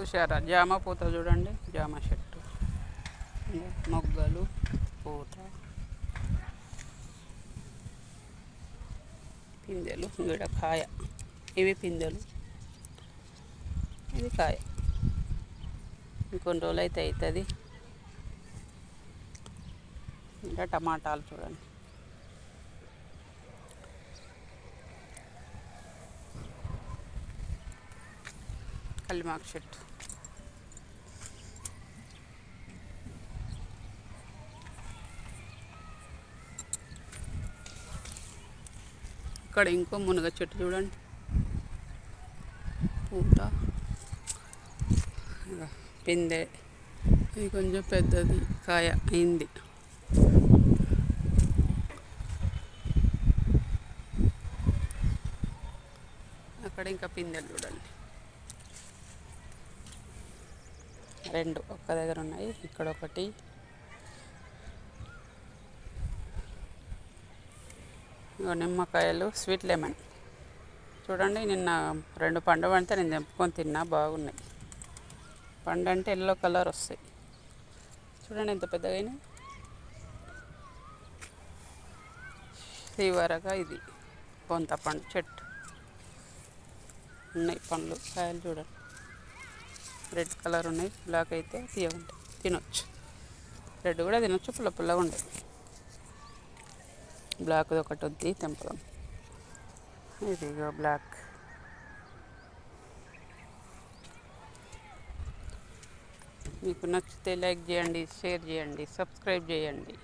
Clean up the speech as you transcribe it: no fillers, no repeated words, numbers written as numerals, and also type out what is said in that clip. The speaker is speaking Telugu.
చూసారా జామ పూత చూడండి, జామ చెట్టు, మొగ్గలు, పూత, పిందెలు, ఇక్కడ కాయ. ఇవి పిందెలు, ఇది కాయ. ఇంకొన్ని రోజులు అయితే అవుతుంది. ఇంకా టమాటాలు చూడండి, కల్లిమాకు చెట్టు, ఇక్కడ ఇంకో మునగ చెట్టు చూడండి, పూత, పిందె. ఇది కొంచెం పెద్దది, కాయ అయింది. అక్కడ ఇంకా పిందెలు చూడండి, రెండు ఒక్క దగ్గర ఉన్నాయి. ఇక్కడ ఒకటి, నిమ్మకాయలు, స్వీట్ లెమన్ చూడండి. నిన్న 2 పండు పండితే నేను తెంపుకొని తిన్నా, బాగున్నాయి. పండు అంటే ఎల్లో కలర్ వస్తాయి. చూడండి ఎంత పెద్దగా అయినాయి. తీవరగా ఇది కొంత పండు చెట్టు ఉన్నాయి. పండ్లు, కాయలు చూడండి, రెడ్ కలర్ ఉన్నాయి. బ్లాక్ అయితే తీయకుంటే తినొచ్చు. రెడ్ కూడా తినొచ్చు, పుల్ల పుల్లగా ఉంటాయి. బ్లాక్ ఒకటి వద్ది తెంపుదాం. ఇదిగో బ్లాక్. మీకు నచ్చితే లైక్ చేయండి, షేర్ చేయండి, సబ్స్క్రైబ్ చేయండి.